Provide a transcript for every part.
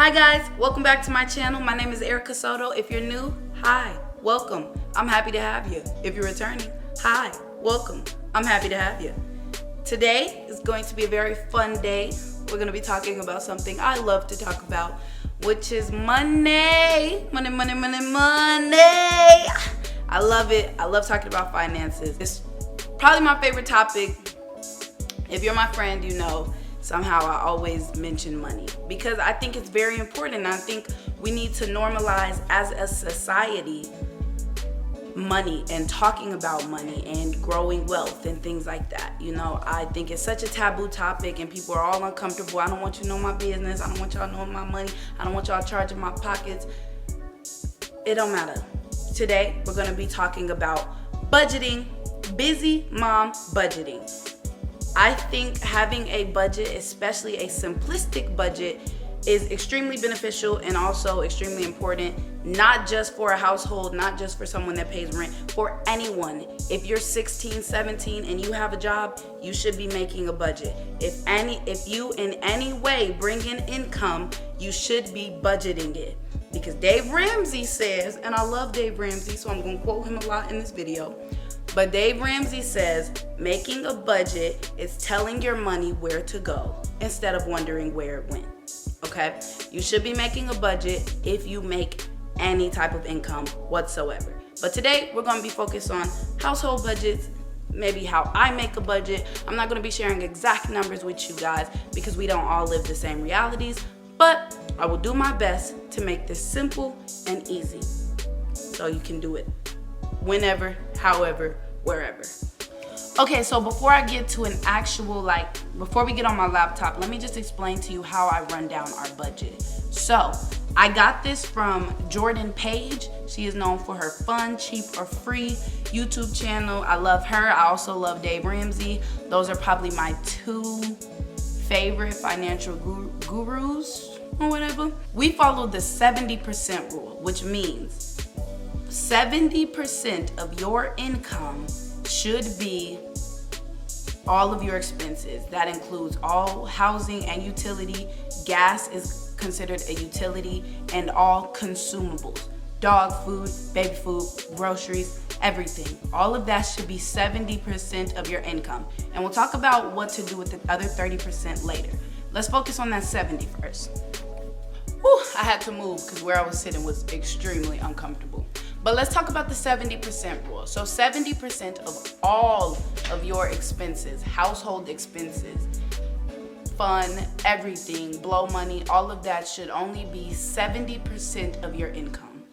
Hi guys, welcome back to my channel. My name is Erica Soto. If you're new, hi, welcome. I'm happy to have you. If you're returning, hi, welcome. I'm happy to have you. Today is going to be a very fun day. We're going to be talking about something I love to talk about, which is money. Money, money, money, money. I love it. I love talking about finances. It's probably my favorite topic. If you're my friend, you know somehow I always mention money because I think it's very important. I think we need to normalize as a society money and talking about money and growing wealth and things like that. You know, I think it's such a taboo topic and people are all uncomfortable. I don't want you to know my business. I don't want y'all knowing my money. I don't want y'all charging my pockets. It don't matter. Today, we're going to be talking about budgeting, busy mom budgeting. I think having a budget, especially a simplistic budget, is extremely beneficial and also extremely important, not just for a household, not just for someone that pays rent, for anyone. If you're 16, 17 and you have a job, you should be making a budget. If you in any way bring in income, you should be budgeting it. Because Dave Ramsey says, and I love Dave Ramsey, so I'm going to quote him a lot in this video, but Dave Ramsey says, making a budget is telling your money where to go instead of wondering where it went. Okay? You should be making a budget if you make any type of income whatsoever. But today, we're going to be focused on household budgets, maybe how I make a budget. I'm not going to be sharing exact numbers with you guys because we don't all live the same realities, but I will do my best to make this simple and easy so you can do it whenever, however, wherever. Okay, so before I get to an actual, before we get on my laptop, let me just explain to you how I run down our budget. So, I got this from Jordan Page. She is known for her fun, cheap, or free YouTube channel. I love her. I also love Dave Ramsey. Those are probably my two favorite financial gurus or whatever. We follow the 70% rule, which means 70% of your income should be all of your expenses. That includes all housing and utility. Gas is considered a utility, and all consumables. Dog food, baby food, groceries, everything. All of that should be 70% of your income. And we'll talk about what to do with the other 30% later. Let's focus on that 70 first. Whew, I had to move because where I was sitting was extremely uncomfortable. But let's talk about the 70% rule. So 70% of all of your expenses, household expenses, fun, everything, blow money, all of that should only be 70% of your income.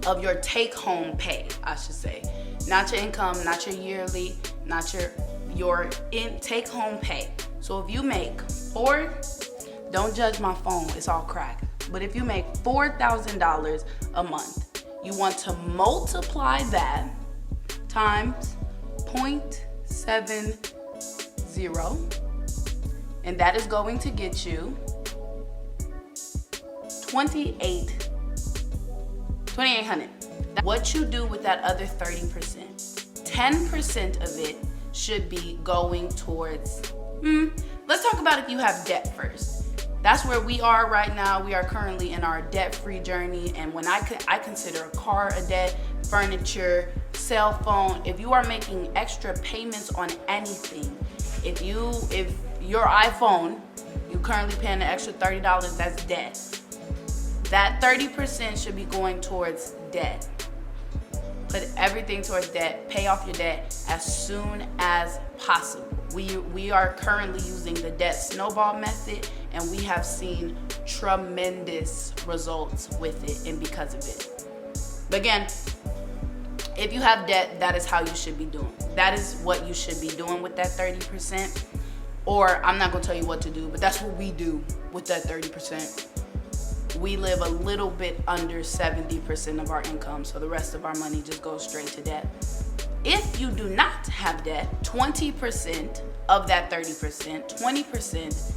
Of your take-home pay, I should say. Not your income, not your yearly, not your take-home pay. So if you make don't judge my phone, it's all cracked. But if you make $4,000 a month, you want to multiply that times 0.70, and that is going to get you 2,800. What you do with that other 30%, 10% of it should be going towards, let's talk about if you have debt first. That's where we are right now. We are currently in our debt-free journey, and when I consider a car a debt, furniture, cell phone. If you are making extra payments on anything, if your iPhone, you currently paying an extra $30, that's debt. That 30% should be going towards debt. Put everything towards debt. Pay off your debt as soon as possible. We are currently using the debt snowball method, and we have seen tremendous results with it and because of it. But again, if you have debt, that is how you should be doing. That is what you should be doing with that 30%. Or I'm not going to tell you what to do, but that's what we do with that 30%. We live a little bit under 70% of our income, so the rest of our money just goes straight to debt. If you do not have debt, 20% of that 30%, 20%,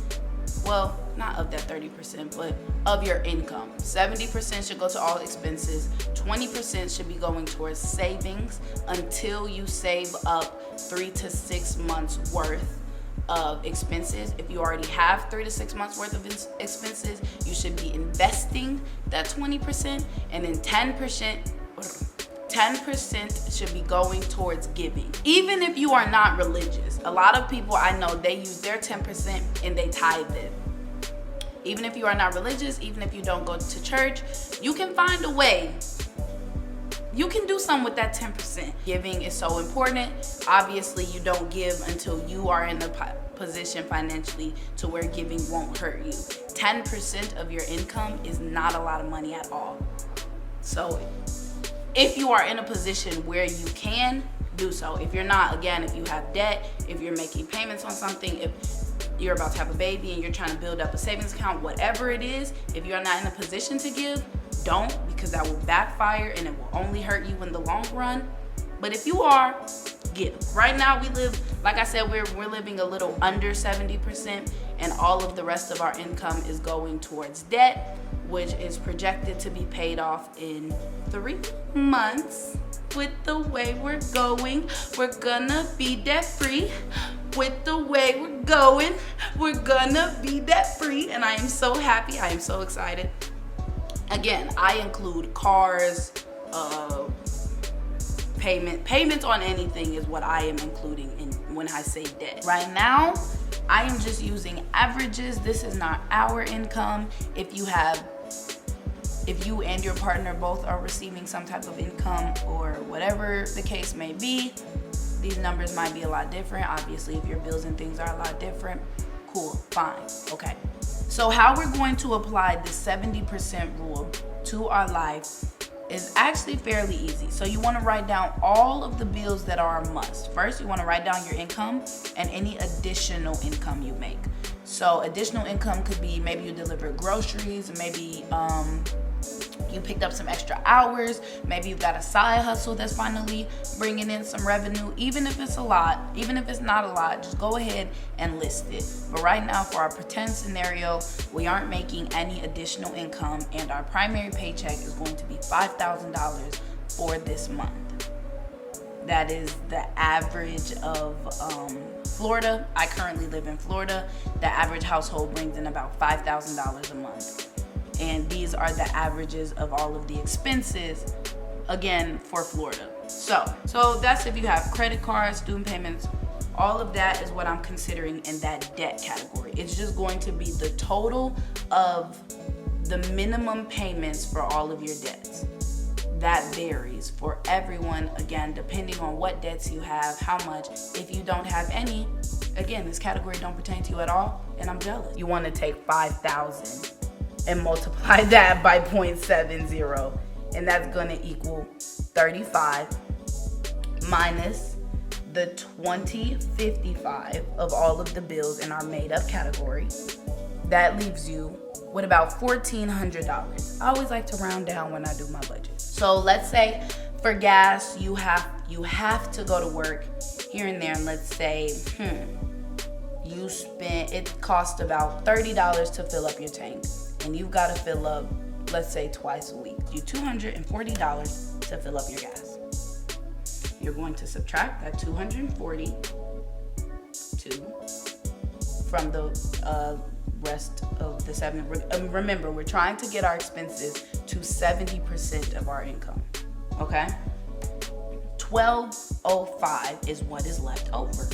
well, not of that 30%, but of your income. 70% should go to all expenses. 20% should be going towards savings until you save up 3 to 6 months worth of expenses. If you already have 3 to 6 months worth of expenses, you should be investing that 20%, and then 10% should be going towards giving. Even if you are not religious, a lot of people I know, they use their 10% and they tithe it. Even if you are not religious, even if you don't go to church, you can find a way. You can do something with that 10%. Giving is so important. Obviously, you don't give until you are in a position financially to where giving won't hurt you. 10% of your income is not a lot of money at all. So if you are in a position where you can, do so. If you're not, again, if you have debt, if you're making payments on something, if you're about to have a baby and you're trying to build up a savings account, whatever it is, if you're not in a position to give, don't, because that will backfire and it will only hurt you in the long run. But if you are, give. Right now we live, like I said, we're living a little under 70%, and all of the rest of our income is going towards debt, which is projected to be paid off in 3 months. With the way we're going, we're gonna be debt free. With the way we're going, we're gonna be debt free, and I am so happy. I am so excited. Again, I include cars, payments on anything is what I am including in when I say debt. Right now, I am just using averages. This is not our income. If you and your partner both are receiving some type of income or whatever the case may be, these numbers might be a lot different. Obviously, if your bills and things are a lot different, cool, fine, okay. So how we're going to apply the 70% rule to our life is actually fairly easy. So you want to write down all of the bills that are a must. First, you want to write down your income and any additional income you make. So additional income could be maybe you deliver groceries, maybe you picked up some extra hours, maybe you've got a side hustle that's finally bringing in some revenue. Even if it's a lot, even if it's not a lot, just go ahead and list it. But right now, for our pretend scenario, we aren't making any additional income, and our primary paycheck is going to be $5,000 for this month. That is the average of Florida. I currently live in Florida. The average household brings in about $5,000 a month. And these are the averages of all of the expenses, again, for Florida. So that's if you have credit cards, student payments, all of that is what I'm considering in that debt category. It's just going to be the total of the minimum payments for all of your debts. That varies for everyone, again, depending on what debts you have, how much. If you don't have any, again, this category don't pertain to you at all, and I'm jealous. You want to take 5,000 and multiply that by 0.70, and that's going to equal 35 minus the 2055 of all of the bills in our made up category. That leaves you with about $1,400. I always like to round down when I do my budget. So let's say for gas, you have to go to work here and there, and let's say it costs about $30 to fill up your tank, and you've got to fill up, let's say, twice a week. You $240 to fill up your gas. You're going to subtract that $240 from the rest of the 70. Remember, we're trying to get our expenses to 70% of our income. Okay? $1,205 is what is left over.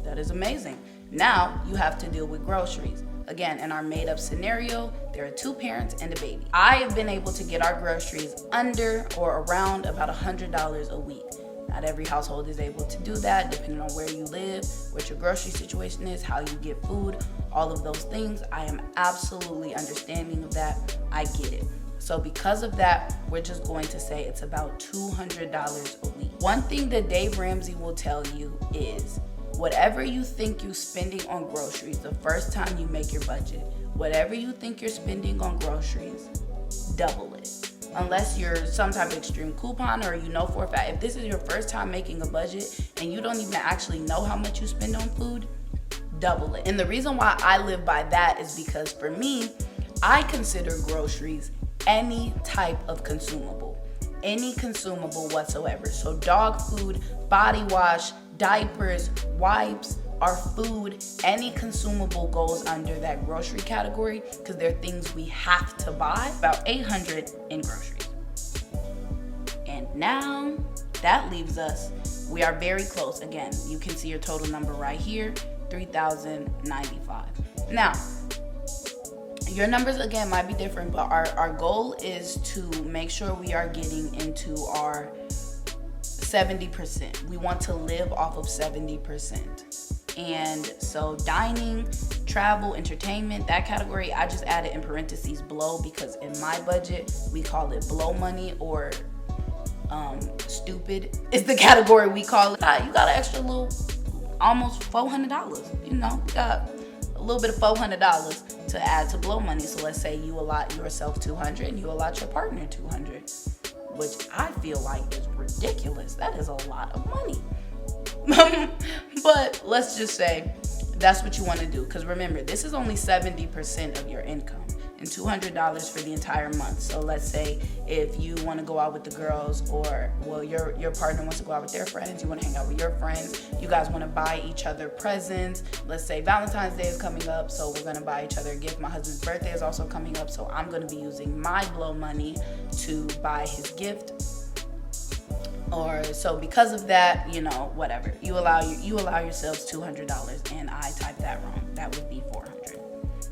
That is amazing. Now you have to deal with groceries. Again, in our made up scenario, there are 2 parents and a baby. I have been able to get our groceries under or around about $100 a week. Not every household is able to do that, depending on where you live, what your grocery situation is, how you get food, all of those things. I am absolutely understanding of that. I get it. So because of that, we're just going to say it's about $200 a week. One thing that Dave Ramsey will tell you is, whatever you think you're spending on groceries the first time you make your budget, whatever you think you're spending on groceries, double it. Unless you're some type of extreme couponer, or you know for a fact, if this is your first time making a budget and you don't even actually know how much you spend on food, double it. And the reason why I live by that is because for me, I consider groceries any type of consumable. Any consumable whatsoever. So dog food, body wash, diapers, wipes, our food, any consumable goes under that grocery category because they're things we have to buy. About $800 in groceries. And now that leaves us, we are very close. Again, you can see your total number right here, $3,095. Now, your numbers again might be different, but our goal is to make sure we are getting into our 70%. We want to live off of 70%. And so dining, travel, entertainment, that category, I just added in parentheses below because in my budget, we call it blow money, or stupid is the category we call it. You got an extra little, almost $400, you know, you got a little bit of $400 to add to blow money. So let's say you allot yourself $200 and you allot your partner $200, which I feel like is ridiculous. That is a lot of money. But let's just say that's what you want to do, because remember, this is only 70% of your income and $200 for the entire month. So let's say if you want to go out with the girls, or well, your partner wants to go out with their friends, you want to hang out with your friends, you guys want to buy each other presents. Let's say Valentine's Day is coming up, so we're going to buy each other a gift. My husband's birthday is also coming up, so I'm going to be using my blow money to buy his gift. Or so because of that, you know, whatever. You allow yourselves $200, and I typed that wrong. That would be $400.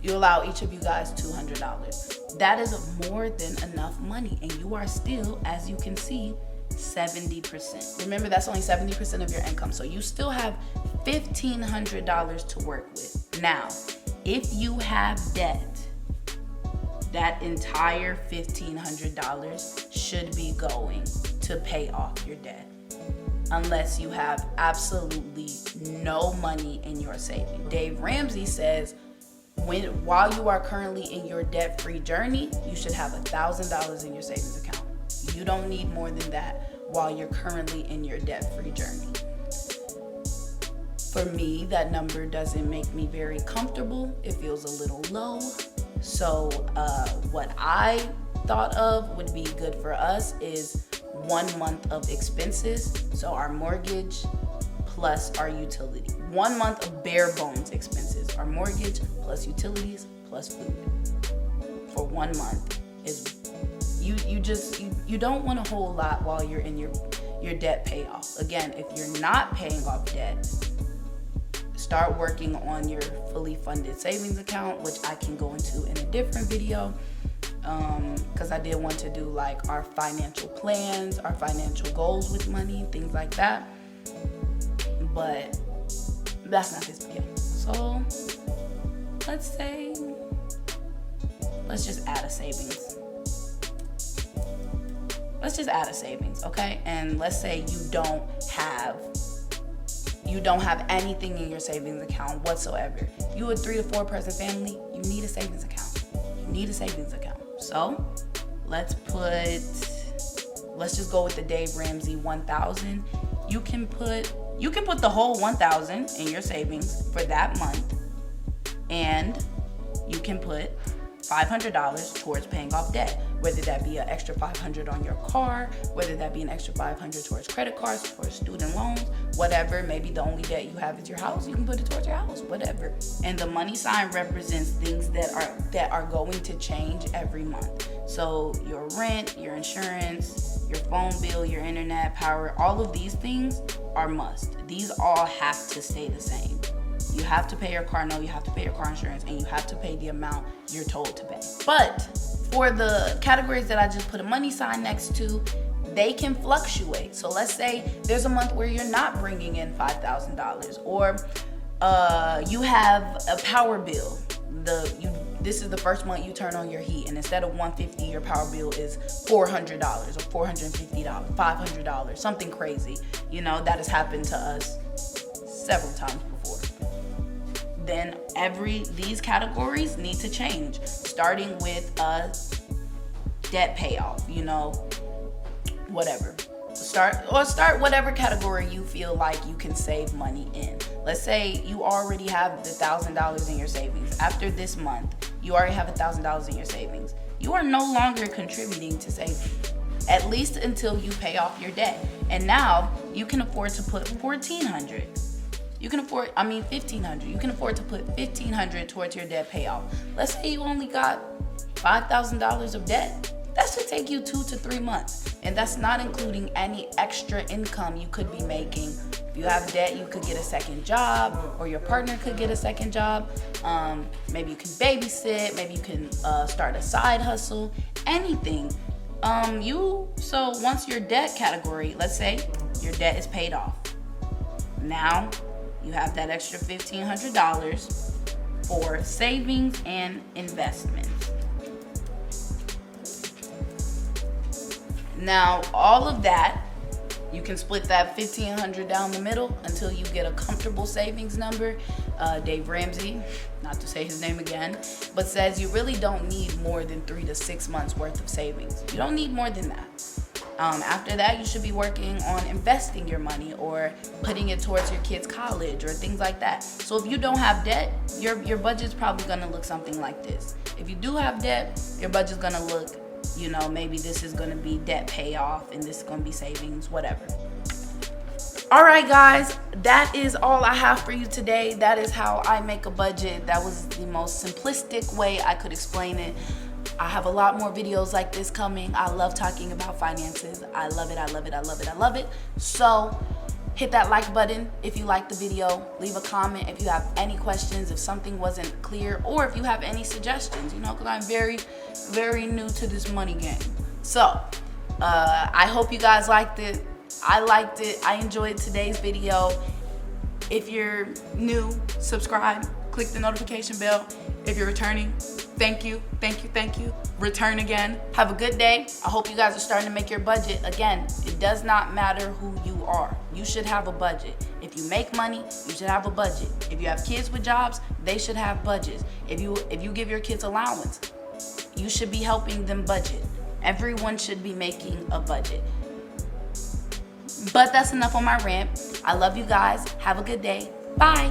You allow each of you guys $200. That is more than enough money, and you are still, as you can see, 70%. Remember, that's only 70% of your income, so you still have $1,500 to work with. Now, if you have debt, that entire $1,500 should be going to pay off your debt, unless you have absolutely no money in your savings. Dave Ramsey says, while you are currently in your debt-free journey, you should have $1,000 in your savings account. You don't need more than that while you're currently in your debt-free journey. For me, that number doesn't make me very comfortable. It feels a little low. So what I thought of would be good for us is 1 month of expenses. So our mortgage plus our utility. 1 month of bare bones expenses. Our mortgage plus utilities plus food for 1 month is you don't want a whole lot while you're in your debt payoff. Again, if you're not paying off debt, start working on your fully funded savings account, which I can go into in a different video, because I did want to do like our financial plans, our financial goals with money, things like that. But that's not this video. So let's just add a savings. Let's just add a savings, okay? And let's say you don't have anything in your savings account whatsoever. You a 3 to 4 person family, you need a savings account. So let's just go with the Dave Ramsey 1,000. You can put the whole 1,000 in your savings for that month, and you can put $500 towards paying off debt, whether that be an extra $500 on your car, whether that be an extra $500 towards credit cards, for student loans, whatever. Maybe the only debt you have is your house. You can put it towards your house, whatever. And the money sign represents things that are going to change every month. So your rent, your insurance, your phone bill, your internet, power, all of these things are must. These all have to stay the same. You have to pay your car note, you have to pay your car insurance, and you have to pay the amount you're told to pay. But for the categories that I just put a money sign next to, they can fluctuate. So let's say there's a month where you're not bringing in $5,000, or you have a power bill. This is the first month you turn on your heat, and instead of $150, your power bill is $400 or $450, $500, something crazy. You know, that has happened to us several times before. Then these categories need to change, starting with debt payoff, you know, whatever. Start whatever category you feel like you can save money in. Let's say you already have the $1,000 in your savings. After this month, you already have $1,000 in your savings. You are no longer contributing to savings, at least until you pay off your debt. And now you can afford to put $1,400 You can afford, $1,500. You can afford to put $1,500 towards your debt payoff. Let's say you only got $5,000 of debt. That should take you 2 to 3 months. And that's not including any extra income you could be making. If you have debt, you could get a second job, or your partner could get a second job. Maybe you can babysit, maybe you can start a side hustle, anything. So once your debt category, let's say your debt is paid off. Now you have that extra $1,500 for savings and investments. Now, all of that, you can split that $1,500 down the middle until you get a comfortable savings number. Dave Ramsey, not to say his name again, but says you really don't need more than 3 to 6 months worth of savings. You don't need more than that. After that, you should be working on investing your money or putting it towards your kids' college or things like that. So if you don't have debt, your budget's probably gonna look something like this. If you do have debt, your budget's gonna look, maybe this is gonna be debt payoff and this is gonna be savings, whatever. All right, guys, that is all I have for you today. That is how I make a budget. That was the most simplistic way I could explain it. I have a lot more videos like this coming. I love talking about finances. I love it, I love it, I love it, I love it. So hit that like button if you like the video. Leave a comment if you have any questions, if something wasn't clear, or if you have any suggestions, because I'm very, very new to this money game. So I hope you guys liked it. I liked it. I enjoyed today's video. If you're new, subscribe, click the notification bell. If you're returning, thank you, thank you, thank you. Return again. Have a good day. I hope you guys are starting to make your budget. Again, it does not matter who you are. You should have a budget. If you make money, you should have a budget. If you have kids with jobs, they should have budgets. If you give your kids allowance, you should be helping them budget. Everyone should be making a budget. But that's enough on my rant. I love you guys. Have a good day. Bye.